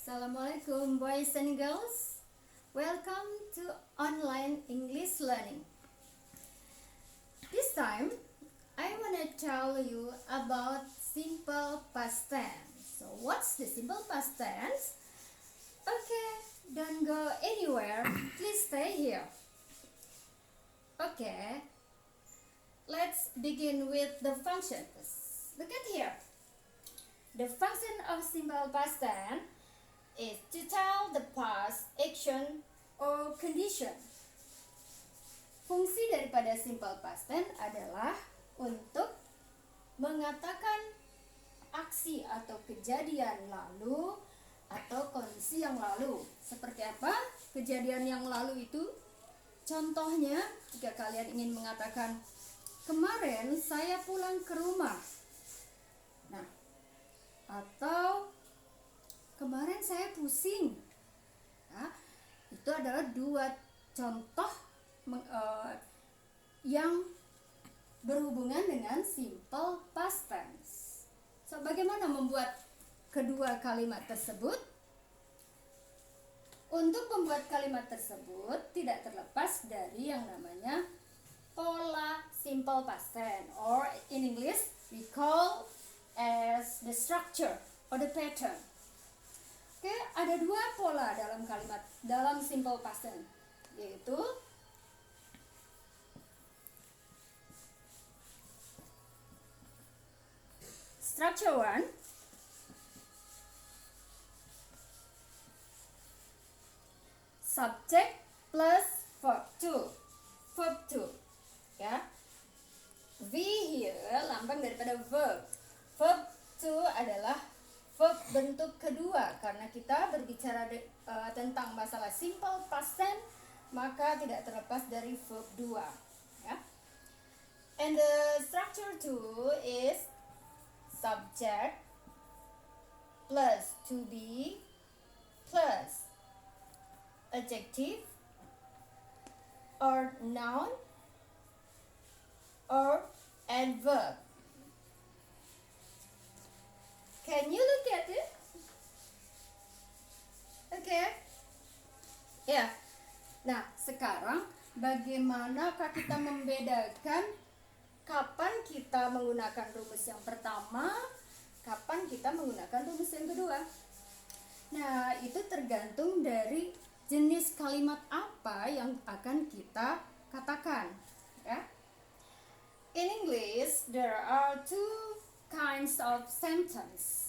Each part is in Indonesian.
Assalamualaikum boys and girls. Welcome to online English learning. This time I want to tell you about simple past tense. So what's the simple past tense? Okay, don't go anywhere. Please stay here. Okay, let's begin with the functions. Look at here. The function of simple past tense is to tell the past action or condition. Fungsi daripada simple past tense adalah untuk mengatakan aksi atau kejadian lalu atau kondisi yang lalu. Seperti apa kejadian yang lalu itu? Contohnya, jika kalian ingin mengatakan kemarin saya pulang ke rumah. Nah, atau kemarin saya pusing. Nah, itu adalah dua contoh yang berhubungan dengan simple past tense. So, bagaimana membuat kedua kalimat tersebut? Untuk membuat kalimat tersebut tidak terlepas dari yang namanya pola simple past tense, or in English we call as the structure or the pattern. Oke, ada dua pola dalam kalimat dalam simple past tense, yaitu structure 1, subject plus verb 2. Verb 2, ya. V here lambang daripada verb. Verb 2 adalah verb bentuk kedua, karena kita berbicara tentang masalah simple past tense, maka tidak terlepas dari verb 2, ya. And the structure 2 is subject plus to be plus adjective or noun or adverb. Can you look at it? Okay. Ya. Nah, sekarang bagaimanakah kita membedakan kapan kita menggunakan rumus yang pertama, kapan kita menggunakan rumus yang kedua? Nah, itu tergantung dari jenis kalimat apa yang akan kita katakan, ya. In English, there are two kinds of sentence.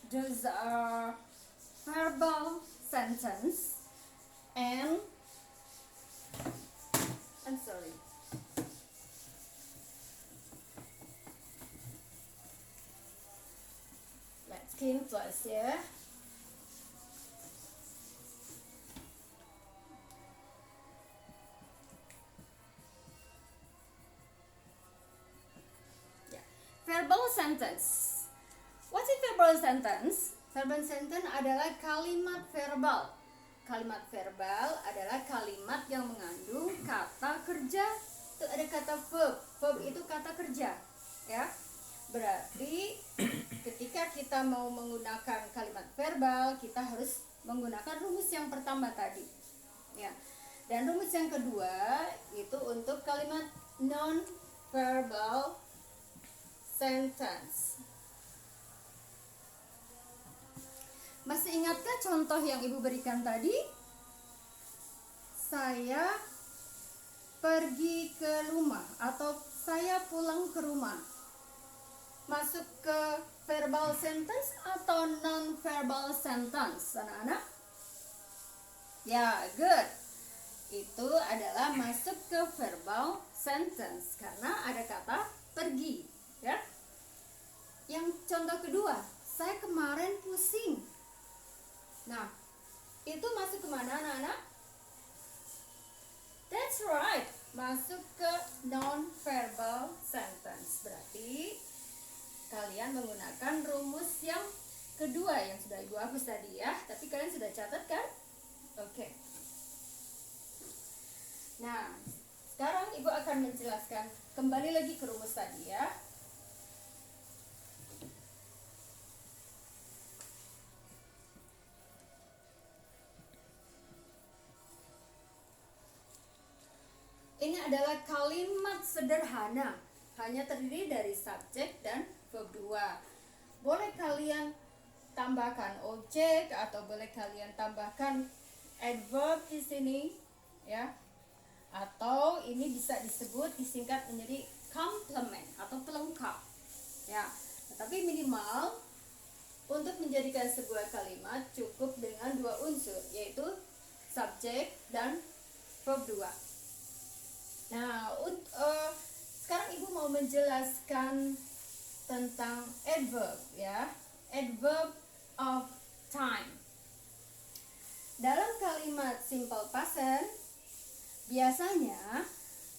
Those are verbal sentence and I'm sorry. Let's clean first, yeah. Verbal sentence. What's a verbal sentence? Verbal sentence adalah kalimat verbal. Kalimat verbal adalah kalimat yang mengandung kata kerja. Itu ada kata verb. Verb itu kata kerja, ya. Berarti ketika kita mau menggunakan kalimat verbal, kita harus menggunakan rumus yang pertama tadi, ya. Dan rumus yang kedua itu untuk kalimat non verbal sentence. Masih ingatkah contoh yang Ibu berikan tadi? Saya pergi ke rumah atau saya pulang ke rumah. Masuk ke verbal sentence atau non-verbal sentence, anak-anak? Ya, good. Itu adalah masuk ke verbal sentence karena ada kata pergi, ya. Yang contoh kedua, saya kemarin pusing. Nah, itu masuk kemana, anak-anak? That's right, masuk ke non-verbal sentence. Berarti kalian menggunakan rumus yang kedua yang sudah Ibu hapus tadi, ya. Tapi kalian sudah catat kan? Oke. Nah, sekarang Ibu akan menjelaskan kembali lagi ke rumus tadi, ya. adalah kalimat sederhana, hanya terdiri dari subjek dan verb 2. Boleh kalian tambahkan objek atau boleh kalian tambahkan adverb di sini, ya. Atau ini bisa disingkat menjadi complement atau pelengkap, ya. Tetapi minimal untuk menjadikan sebuah kalimat cukup dengan 2 unsur, yaitu subjek dan verb 2. Nah, sekarang Ibu mau menjelaskan tentang adverb, ya. Adverb of time. Dalam kalimat simple present biasanya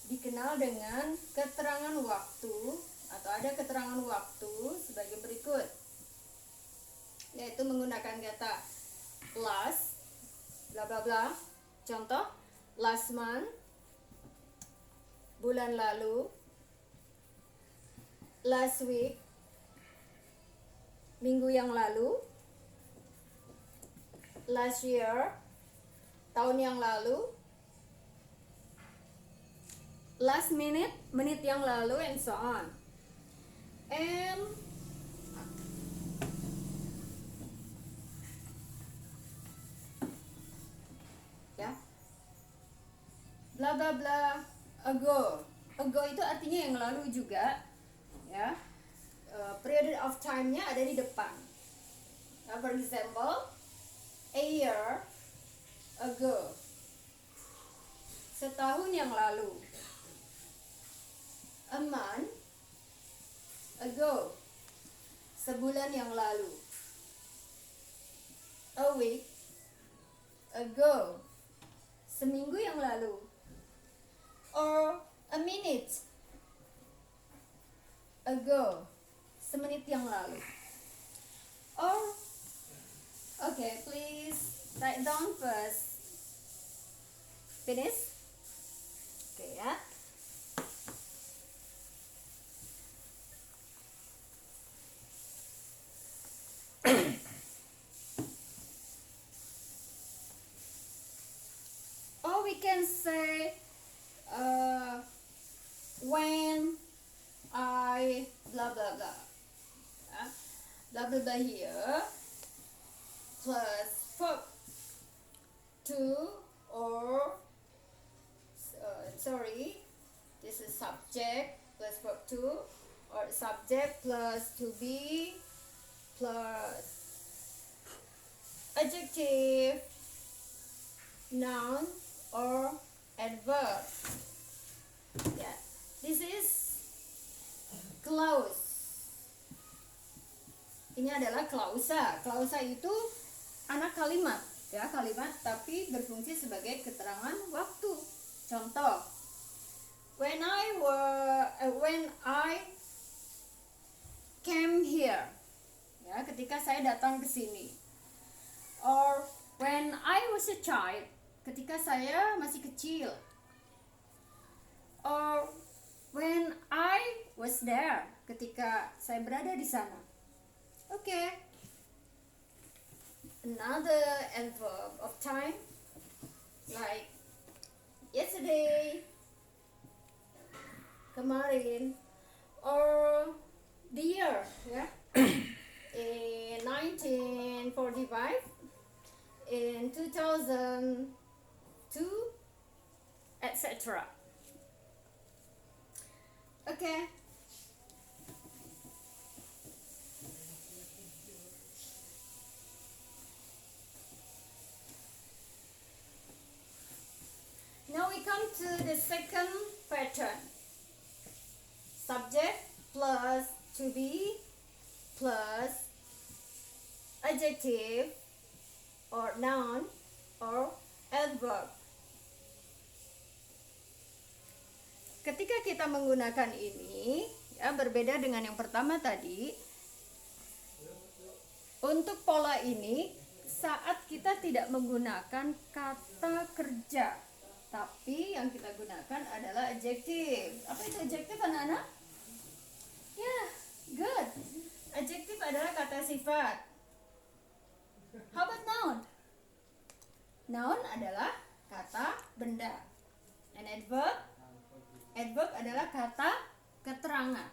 dikenal dengan keterangan waktu atau ada keterangan waktu sebagai berikut, yaitu menggunakan kata last, bla bla bla. Contoh, last month, bulan lalu, last week, minggu yang lalu, last year, tahun yang lalu, last minute, menit yang lalu, and so on. And ya, bla bla bla ago. Ago itu artinya yang lalu juga, ya. Period of time-nya ada di depan. For example, a year ago, setahun yang lalu. A month ago, sebulan yang lalu. A week ago, seminggu yang lalu. Or a minute ago, semenit yang lalu. Or, okay, please write down first. Finish? Okay, ya. Or we can say when I blah blah blah. Blah blah blah here plus verb 2 or this is subject plus verb 2 or subject plus to be plus adjective, noun or adverb. Yeah, this is clause. Ini adalah klausa. Klausa itu anak kalimat, ya, kalimat tapi berfungsi sebagai keterangan waktu. Contoh, when I came here, ya, ketika saya datang ke sini. Or when I was a child, ketika saya masih kecil. Or when I was there, ketika saya berada di sana. Okay. Another adverb of time, like yesterday, kemarin, or the year, yeah. In 1945, in 2002, etc. Okay. Now we come to the second pattern. Subject plus to be plus adjective or noun or adverb. Ketika kita menggunakan ini, ya, berbeda dengan yang pertama tadi. Untuk pola ini, saat kita tidak menggunakan kata kerja, tapi yang kita gunakan adalah adjektif. Apa itu adjektif, anak-anak? Ya, good. Adjektif adalah kata sifat. How about noun? Noun adalah kata benda. And adverb Adverb adalah kata keterangan.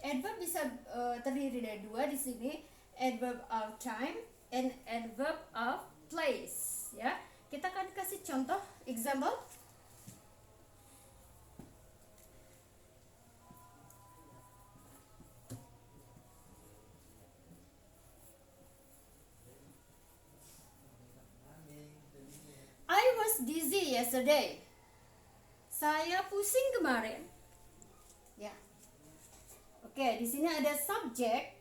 Adverb bisa terdiri dari dua di sini, adverb of time and adverb of place. Ya, kita akan kasih contoh example. I was dizzy yesterday. Saya pusing kemarin. Ya. Oke, di sini ada subject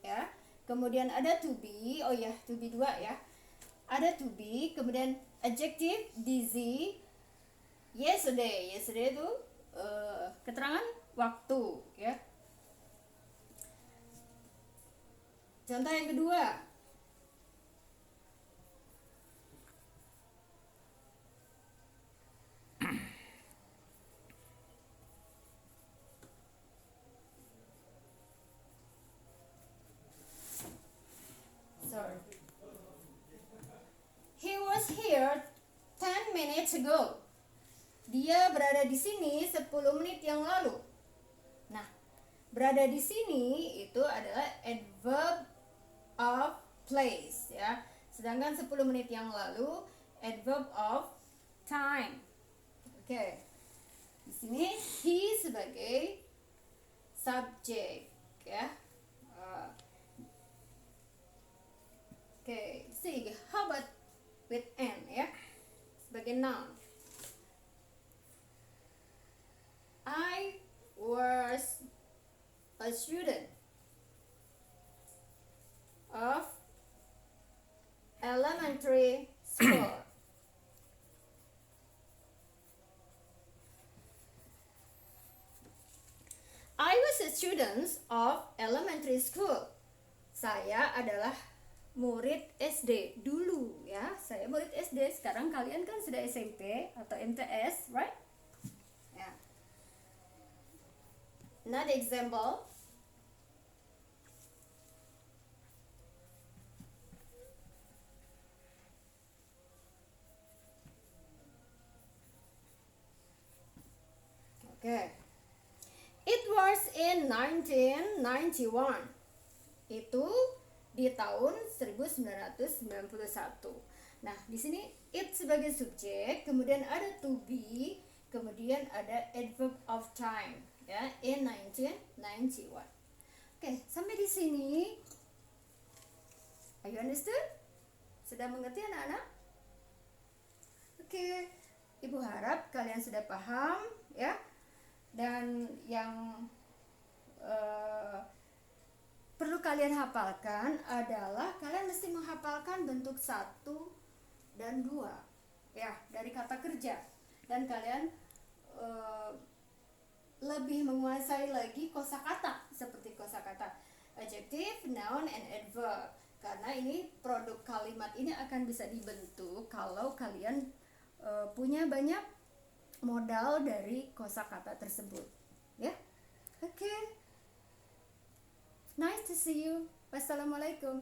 ya. Kemudian ada to be. Oh ya, to be dua ya. Ada to be, kemudian adjective dizzy. Yesterday. Yesterday itu keterangan waktu ya. Contoh yang kedua. Sorry. He was here 10 minutes ago. Dia berada di sini 10 menit yang lalu. Nah, berada di sini itu adalah adverb of place ya. Sedangkan 10 menit yang lalu adverb of time. Oke. Di sini he sebagai subject ya. Oke, see, how about with N ya sebagai noun. I was a student of elementary school. I was a student of elementary school. Saya adalah murid SD dulu ya. Saya murid SD. Sekarang kalian kan sudah SMP atau MTS, right? Ya. Another example. Okay. It was in 1991. Itu di tahun 1991. Nah, di sini it sebagai subjek, kemudian ada to be, kemudian ada adverb of time ya, in 1991. Oke, sampai di sini. Are you understood? Sudah mengerti anak-anak? Oke, Ibu harap kalian sudah paham ya. Dan yang perlu kalian hafalkan adalah kalian mesti menghafalkan bentuk 1 dan 2 ya dari kata kerja, dan kalian lebih menguasai lagi kosakata seperti kosakata adjective, noun, and adverb, karena ini produk kalimat ini akan bisa dibentuk kalau kalian punya banyak modal dari kosakata tersebut ya. Oke. Nice to see you. Wassalamualaikum.